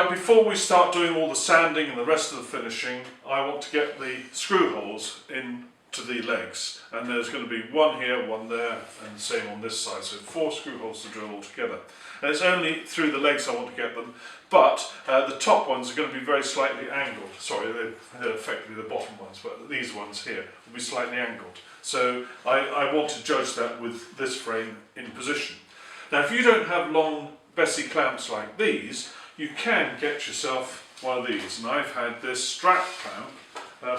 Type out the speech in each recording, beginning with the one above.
Right, before we start doing all the sanding and the rest of the finishing, I want to get the screw holes into the legs, and there's going to be one here, one there, and the same on this side, so 4 screw holes to drill all together. And it's only through the legs I want to get them, but the top ones are going to be very slightly angled. Sorry, they're effectively the bottom ones, but these ones here will be slightly angled. So I want to judge that with this frame in position. Now, if you don't have long Bessie clamps like these, you can get yourself one of these, and I've had this strap clamp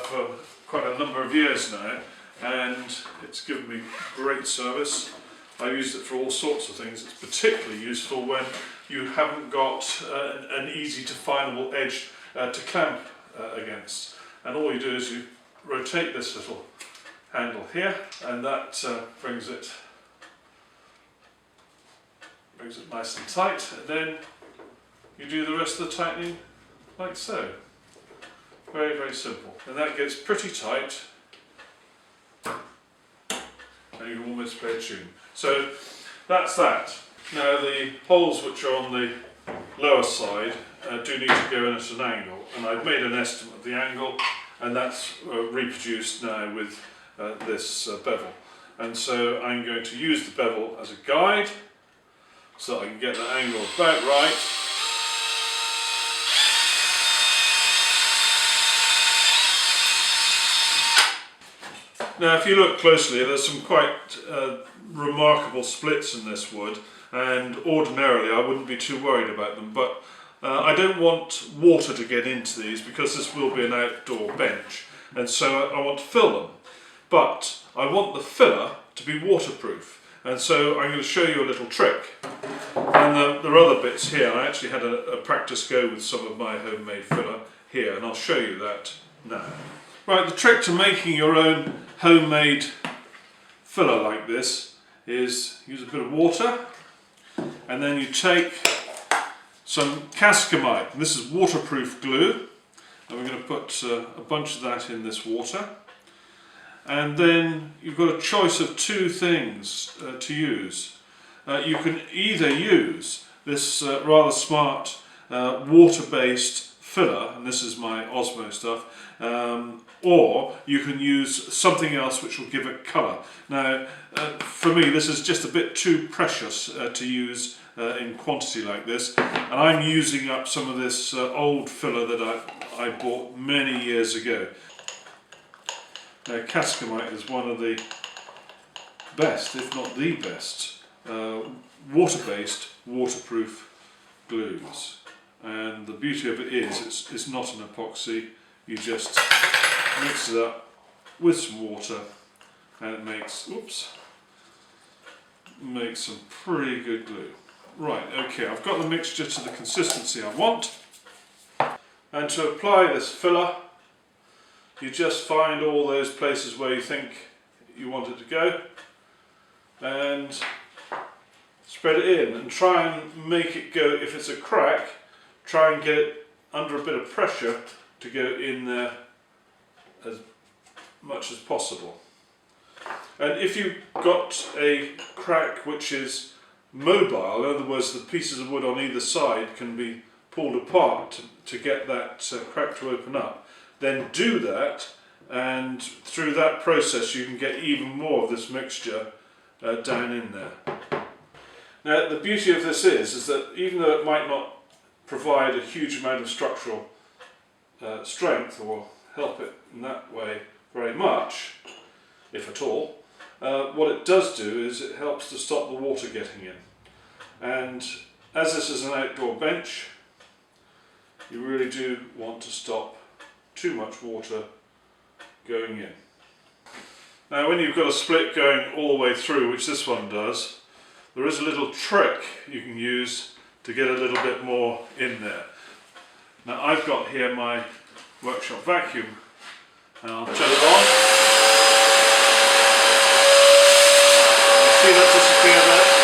for quite a number of years now, and it's given me great service. I used it for all sorts of things. It's particularly useful when you haven't got an easy to findable edge to clamp against, and all you do is you rotate this little handle here, and that brings it nice and tight, and then you do the rest of the tightening like so. Very, very simple. And that gets pretty tight, and you can almost play a tune. So that's that. Now the holes which are on the lower side do need to go in at an angle, and I've made an estimate of the angle, and that's reproduced now with this bevel. And so I'm going to use the bevel as a guide, so I can get the angle about right. Now, if you look closely, there's some quite remarkable splits in this wood, and ordinarily I wouldn't be too worried about them, but I don't want water to get into these because this will be an outdoor bench, and so I want to fill them. But I want the filler to be waterproof, and so I'm going to show you a little trick. And there are other bits here. I actually had a practice go with some of my homemade filler here, and I'll show you that now. Right, the trick to making your own homemade filler like this is use a bit of water, and then you take some cascamite, and this is waterproof glue, and we're going to put a bunch of that in this water. And then you've got a choice of 2 things to use. You can either use this rather smart water-based filler, and this is my Osmo stuff, or you can use something else which will give it colour. Now, for me, this is just a bit too precious to use in quantity like this, and I'm using up some of this old filler that I bought many years ago. Now, cascamite is one of the best, if not the best, water-based, waterproof glues. And the beauty of it is, it's not an epoxy. You just mix it up with some water, and it makes some pretty good glue. Right, okay, I've got the mixture to the consistency I want. And to apply this filler, you just find all those places where you think you want it to go, and spread it in, and try and make it go, if it's a crack, try and get it under a bit of pressure to go in there as much as possible. And if you've got a crack which is mobile, in other words the pieces of wood on either side can be pulled apart to get that crack to open up, then do that, and through that process you can get even more of this mixture down in there. Now, the beauty of this is that even though it might not provide a huge amount of structural strength or help it in that way very much, if at all, what it does do is it helps to stop the water getting in. And as this is an outdoor bench, you really do want to stop too much water going in. Now, when you've got a split going all the way through, which this one does, there is a little trick you can use to get a little bit more in there. Now, I've got here my workshop vacuum, and I'll turn it on. See that disappear there?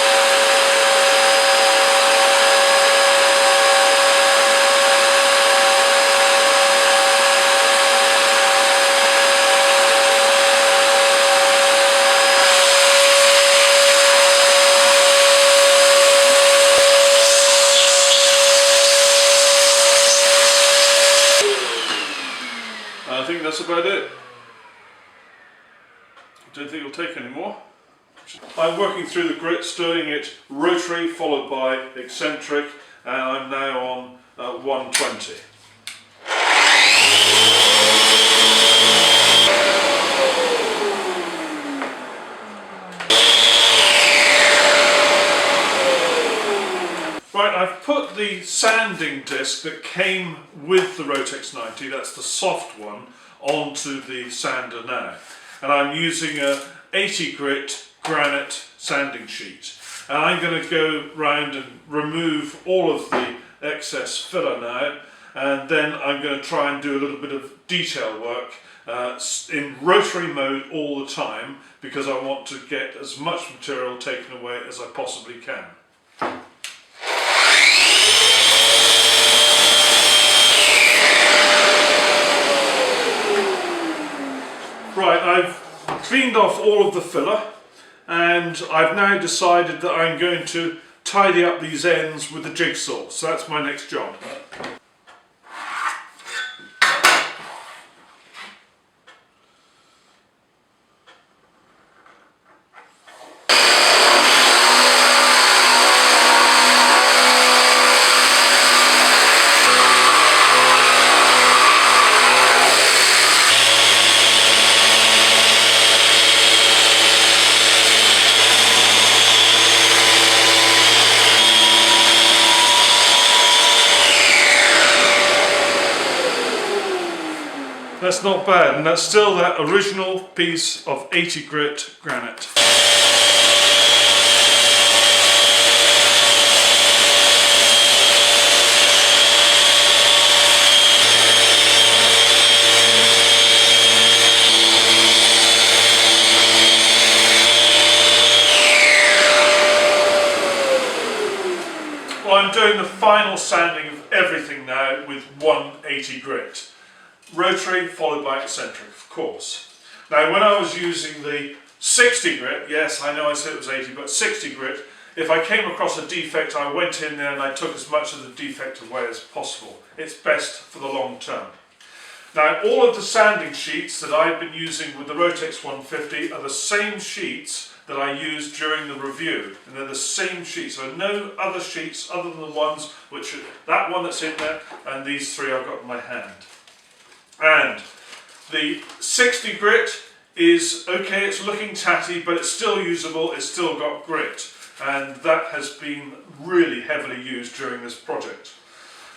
about it. I don't think it'll take any more. I'm working through the grits, doing it rotary followed by eccentric, and I'm now on 120. Right, I've put the sanding disc that came with the Rotex 90, that's the soft one, onto the sander now. And I'm using a 80 grit granite sanding sheet. And I'm going to go round and remove all of the excess filler now, and then I'm going to try and do a little bit of detail work in rotary mode all the time, because I want to get as much material taken away as I possibly can. Right, I've cleaned off all of the filler, and I've now decided that I'm going to tidy up these ends with the jigsaw, so that's my next job. That's not bad, and that's still that original piece of 80 grit granite. Well, I'm doing the final sanding of everything now with 180 grit. Rotary followed by eccentric, of course. Now, when I was using the 60 grit, yes, I know I said it was 80, but 60 grit, if I came across a defect, I went in there and I took as much of the defect away as possible. It's best for the long term. Now, all of the sanding sheets that I've been using with the Rotex 150 are the same sheets that I used during the review, and they're the same sheets. So no other sheets other than the ones which are that one that's in there, and these three I've got in my hand. And the 60 grit is okay, it's looking tatty, but it's still usable, it's still got grit, and that has been really heavily used during this project.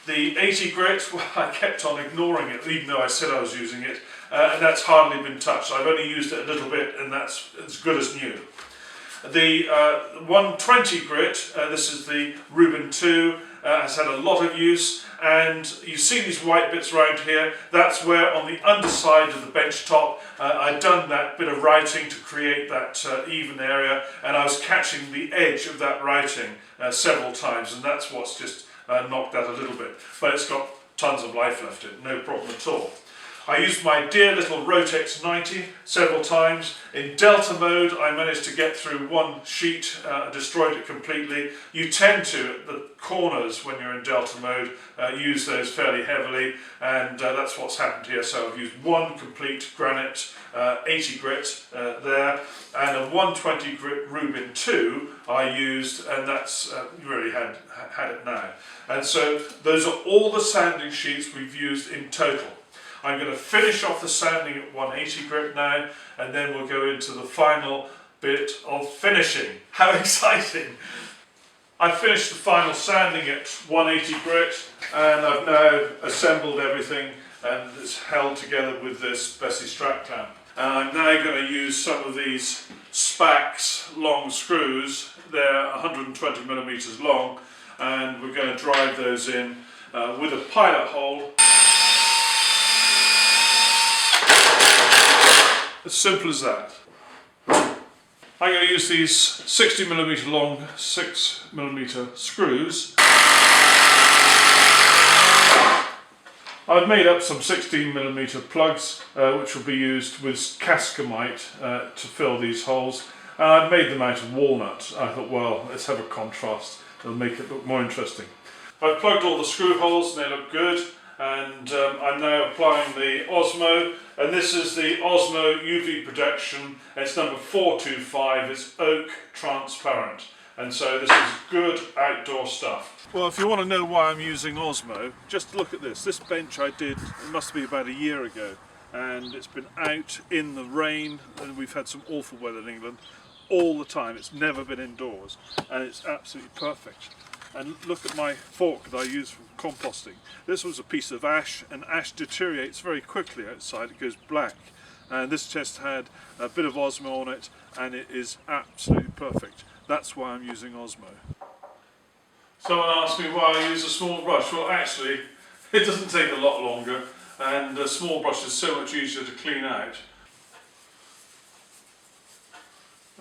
The 80 grit, well, I kept on ignoring it, even though I said I was using it, and that's hardly been touched. I've only used it a little bit, and that's as good as new. The 120 grit, this is the Rubin 2, has had a lot of use, and you see these white bits around here. That's where on the underside of the bench top I'd done that bit of writing to create that even area, and I was catching the edge of that writing several times, and that's what's just knocked that a little bit. But it's got tons of life left in it, no problem at all. I used my dear little Rotex 90 several times. In Delta mode, I managed to get through one sheet, destroyed it completely. You tend to, at the corners when you're in Delta mode, use those fairly heavily, and that's what's happened here. So I've used one complete granite 80 grit there, and a 120 grit Rubin 2 I used, and that's really had it now. And so those are all the sanding sheets we've used in total. I'm going to finish off the sanding at 180 grit now, and then we'll go into the final bit of finishing. How exciting! I've finished the final sanding at 180 grit, and I've now assembled everything, and it's held together with this Bessie strap clamp. And I'm now going to use some of these Spax long screws. They're 120 millimeters long, and we're going to drive those in with a pilot hole. As simple as that. I'm going to use these 60mm long 6mm screws. I've made up some 16mm plugs which will be used with cascamite to fill these holes. And I've made them out of walnut. I thought, well, let's have a contrast, it'll make it look more interesting. I've plugged all the screw holes and they look good. And I'm now applying the Osmo. And this is the Osmo UV protection. It's number 425. It's oak transparent. And so this is good outdoor stuff. Well, if you want to know why I'm using Osmo, just look at this. This bench I did, it must be about a year ago. And it's been out in the rain, and we've had some awful weather in England all the time. It's never been indoors, and it's absolutely perfect. And look at my fork that I use for composting. This was a piece of ash, and ash deteriorates very quickly outside. It goes black. And this just had a bit of Osmo on it, and it is absolutely perfect. That's why I'm using Osmo. Someone asked me why I use a small brush. Well, actually, it doesn't take a lot longer, and a small brush is so much easier to clean out.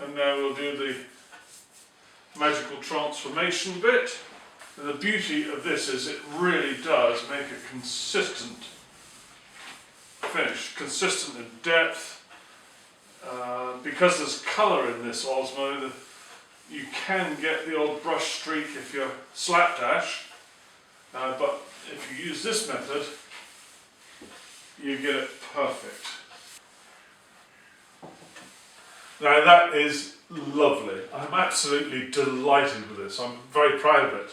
And now we'll do the magical transformation bit. And the beauty of this is it really does make a consistent finish, consistent in depth. Because there's colour in this Osmo, you can get the odd brush streak if you're slapdash, but if you use this method, you get it perfect. Now that is lovely. I'm absolutely delighted with this. I'm very proud of it.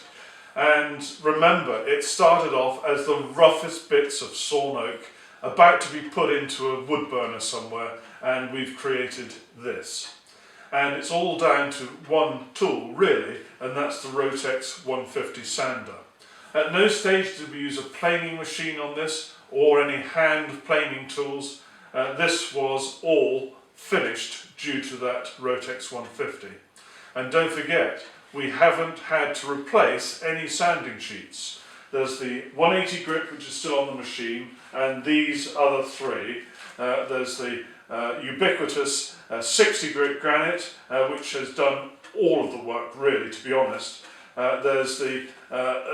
And remember, it started off as the roughest bits of sawn oak about to be put into a wood burner somewhere, and we've created this. And it's all down to one tool really, and that's the Rotex 150 sander. At no stage did we use a planing machine on this or any hand planing tools. This was all finished due to that Rotex 150. And don't forget, we haven't had to replace any sanding sheets. There's the 180 grit, which is still on the machine, and these other three. There's the ubiquitous 60 grit granite, which has done all of the work really, to be honest. There's the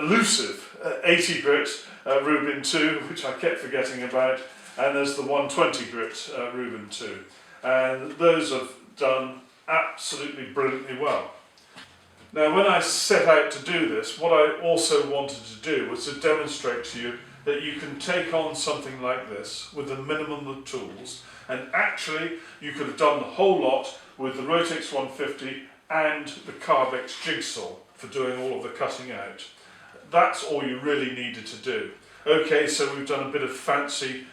elusive 80 grit Rubin 2, which I kept forgetting about, and there's the 120 grit Rubin 2. And those have done absolutely brilliantly well. Now, when I set out to do this, what I also wanted to do was to demonstrate to you that you can take on something like this with a minimum of tools, and actually you could have done the whole lot with the Rotex 150 and the Carvex jigsaw for doing all of the cutting out. That's all you really needed to do. Okay, so we've done a bit of fancy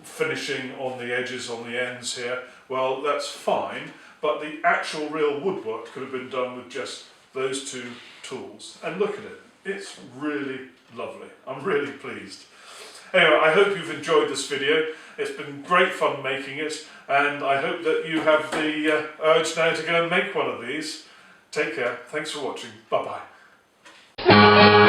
finishing on the edges, on the ends here. Well, that's fine, but the actual real woodwork could have been done with just those two tools. And look at it, it's really lovely. I'm really pleased. Anyway, I hope you've enjoyed this video. It's been great fun making it, and I hope that you have the urge now to go and make one of these. Take care, thanks for watching, bye bye.